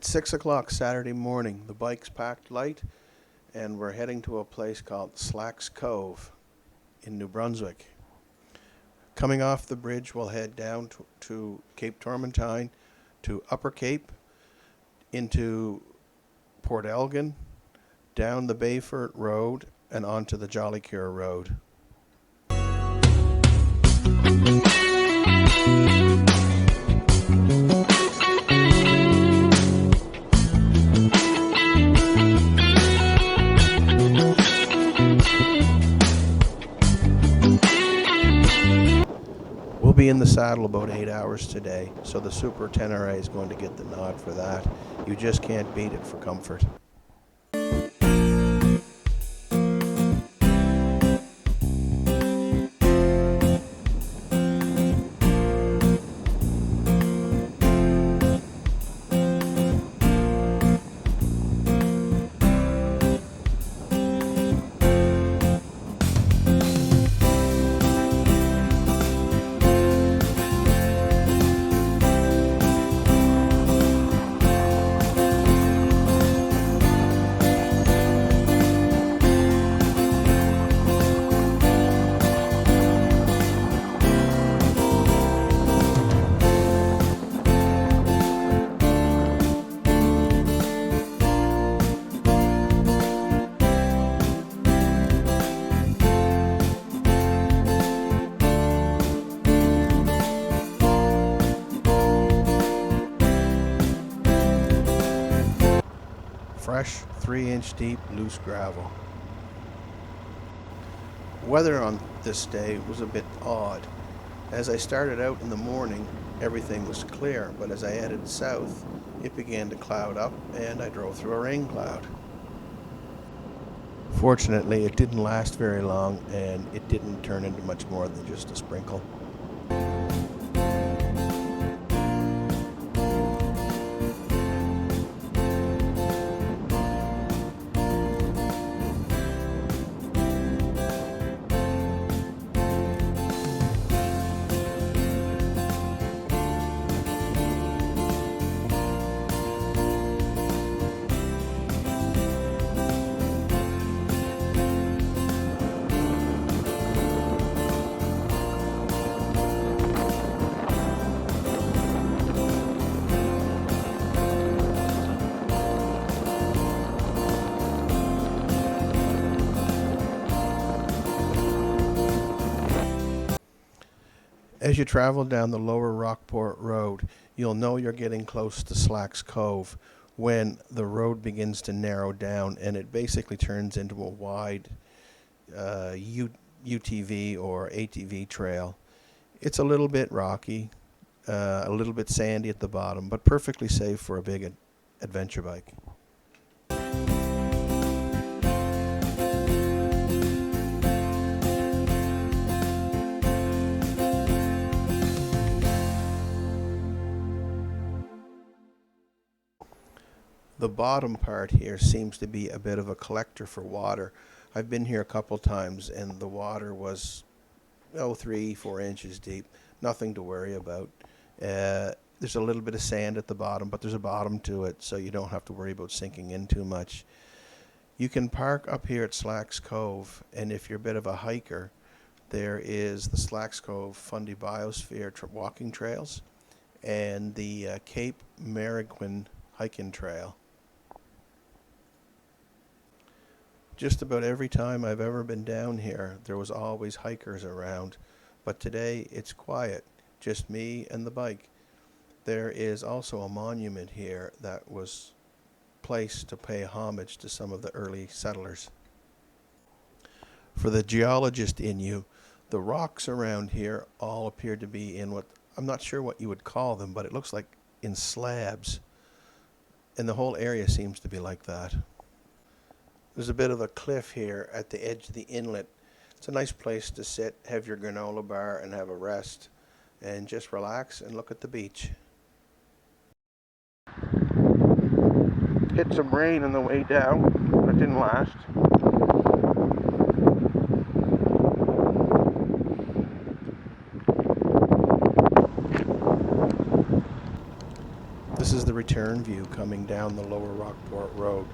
It's 6 o'clock Saturday morning. The bike's packed light, and we're heading to a place called Slacks Cove in New Brunswick. Coming off the bridge, we'll head down to Cape Tormentine, to Upper Cape, into Port Elgin, down the Bayfort Road, and onto the Jollycure Road. We'll be in the saddle about 8 hours today, so the Super Tenere is going to get the nod for that. You just can't beat it for comfort. Fresh, 3-inch deep, loose gravel. Weather on this day was a bit odd. As I started out in the morning, everything was clear, but as I headed south, it began to cloud up and I drove through a rain cloud. Fortunately, it didn't last very long and it didn't turn into much more than just a sprinkle. As you travel down the lower Rockport Road, you'll know you're getting close to Slacks Cove when the road begins to narrow down and it basically turns into a wide UTV or ATV trail. It's a little bit rocky, a little bit sandy at the bottom, but perfectly safe for a big adventure bike. The bottom part here seems to be a bit of a collector for water. I've been here a couple times and the water was 3-4 inches deep. Nothing to worry about. There's a little bit of sand at the bottom, but there's a bottom to it, so you don't have to worry about sinking in too much. You can park up here at Slacks Cove, and if you're a bit of a hiker, there is the Slacks Cove Fundy Biosphere walking trails and the Cape Merriquin hiking trail. Just about every time I've ever been down here, there was always hikers around, but today it's quiet, just me and the bike. There is also a monument here that was placed to pay homage to some of the early settlers. For the geologist in you, the rocks around here all appear to be in what, I'm not sure what you would call them, but it looks like in slabs. And the whole area seems to be like that. There's a bit of a cliff here at the edge of the inlet. It's a nice place to sit, have your granola bar and have a rest and just relax and look at the beach. Hit some rain on the way down, but didn't last. This is the return view coming down the lower Rockport Road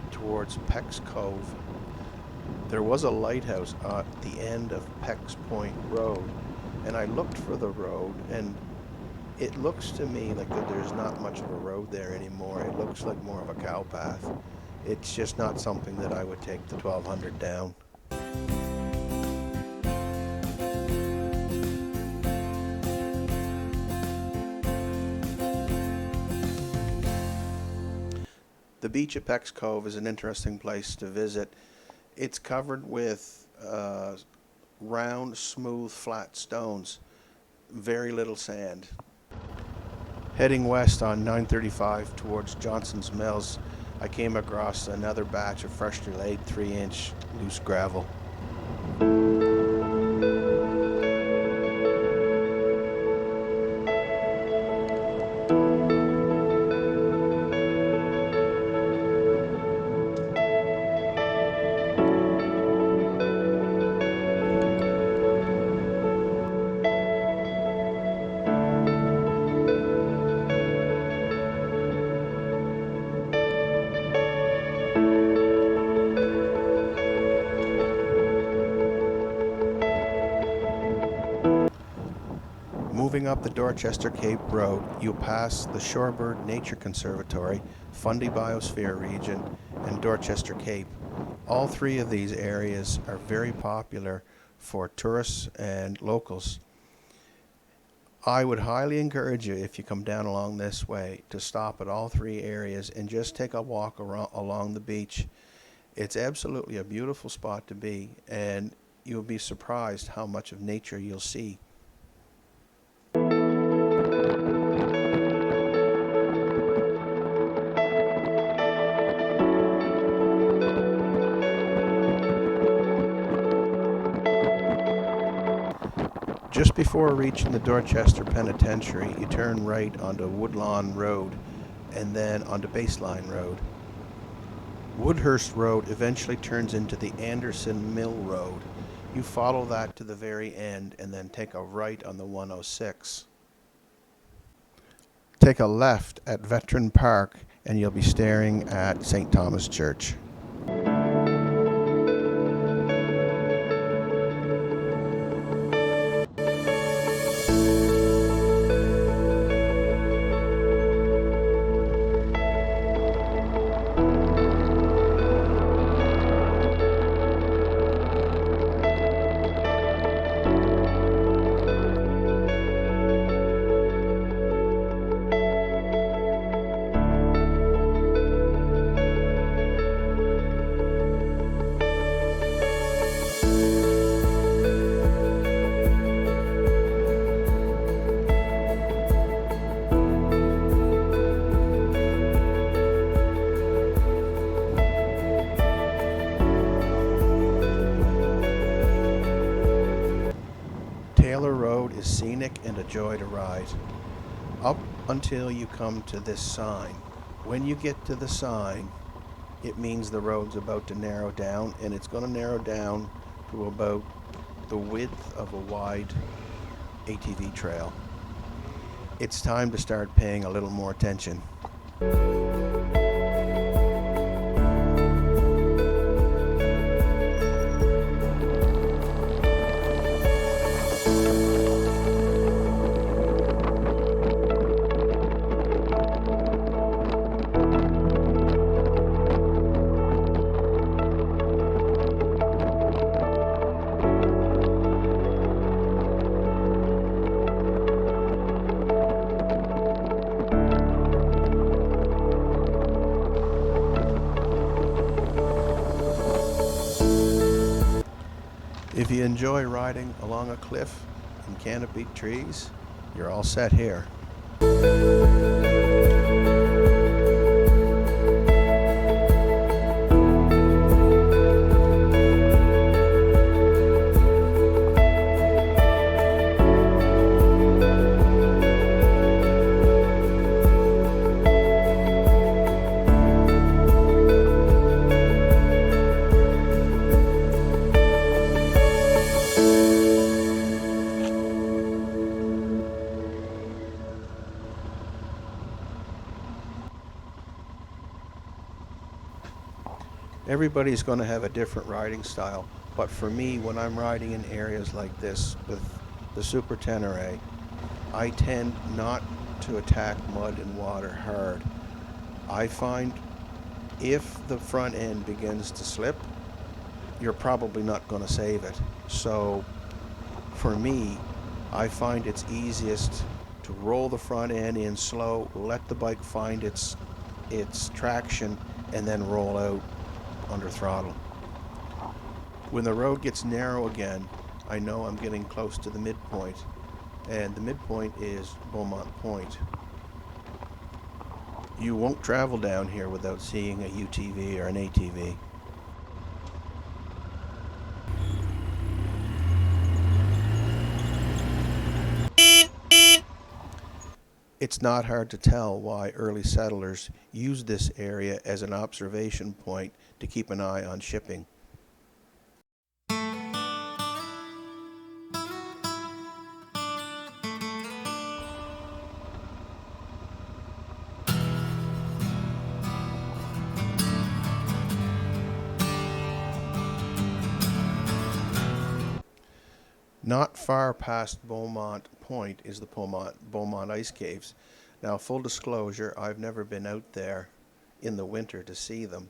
towards Peck's Cove. There was a lighthouse at the end of Peck's Point Road, and I looked for the road, and it looks to me like that there's not much of a road there anymore. It looks like more of a cow path. It's just not something that I would take the 1200 down. The beach at Peck's Cove is an interesting place to visit. It's covered with round, smooth, flat stones, very little sand. Heading west on 935 towards Johnson's Mills, I came across another batch of freshly laid 3-inch loose gravel. Moving up the Dorchester Cape Road, you'll pass the Shorebird Nature Conservatory, Fundy Biosphere Region, and Dorchester Cape. All three of these areas are very popular for tourists and locals. I would highly encourage you, if you come down along this way, to stop at all three areas and just take a walk along the beach. It's absolutely a beautiful spot to be, and you'll be surprised how much of nature you'll see. Just before reaching the Dorchester Penitentiary, you turn right onto Woodlawn Road and then onto Baseline Road. Woodhurst Road eventually turns into the Anderson Mill Road. You follow that to the very end and then take a right on the 106. Take a left at Veteran Park and you'll be staring at St. Thomas Church. Taylor Road is scenic and a joy to ride, up until you come to this sign. When you get to the sign, it means the road's about to narrow down, and it's going to narrow down to about the width of a wide ATV trail. It's time to start paying a little more attention. If you enjoy riding along a cliff and canopied trees, you're all set here. Everybody's going to have a different riding style, but for me, when I'm riding in areas like this with the Super Tenere, I tend not to attack mud and water hard. I find if the front end begins to slip, you're probably not going to save it. So for me, I find it's easiest to roll the front end in slow, let the bike find its traction, and then roll out under throttle. When the road gets narrow again, I know I'm getting close to the midpoint, and the midpoint is Beaumont Point. You won't travel down here without seeing a UTV or an ATV. It's not hard to tell why early settlers used this area as an observation point to keep an eye on shipping. Not far past Beaumont Point is the Beaumont Ice Caves. Now, full disclosure, I've never been out there in the winter to see them.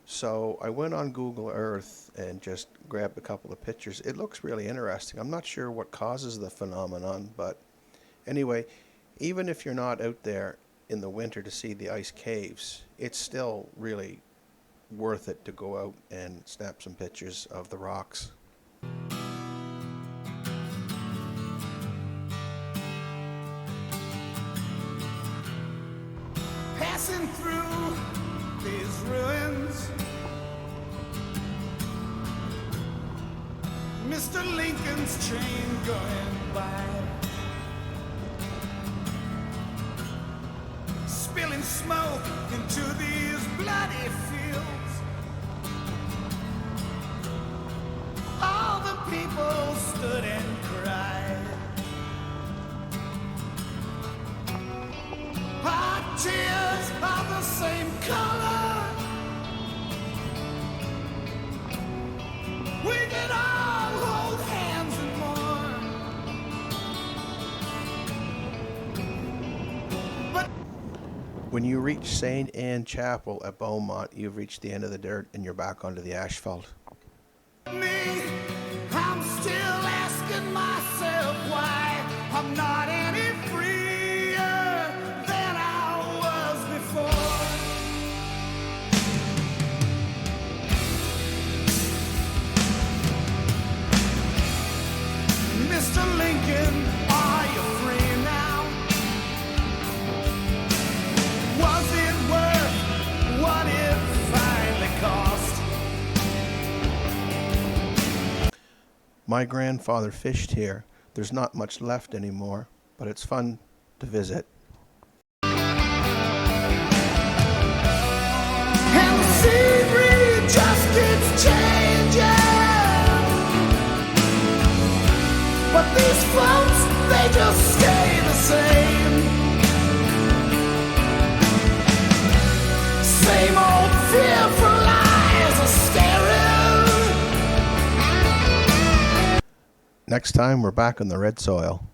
So I went on Google Earth and just grabbed a couple of pictures. It looks really interesting. I'm not sure what causes the phenomenon, but anyway, even if you're not out there in the winter to see the ice caves, it's still really worth it to go out and snap some pictures of the rocks. Passing through these ruins, Mr. Lincoln's train going by, spilling smoke into these bloody fields. All the people stood and cried. Our tears are the same color. We can all hold hands and mourn. But when you reach St. Anne Chapel at Beaumont, you've reached the end of the dirt and you're back onto the asphalt. me, I'm still asking myself why I'm not any freer than I was before. Mr. Lincoln, are you free now? Was it worth what it finally cost? My grandfather fished here. There's not much left anymore, but it's fun to visit. And the scenery just keeps changing. But these folks, they just stay the same. Same old fearful eyes are staring. Next time, we're back on the red soil.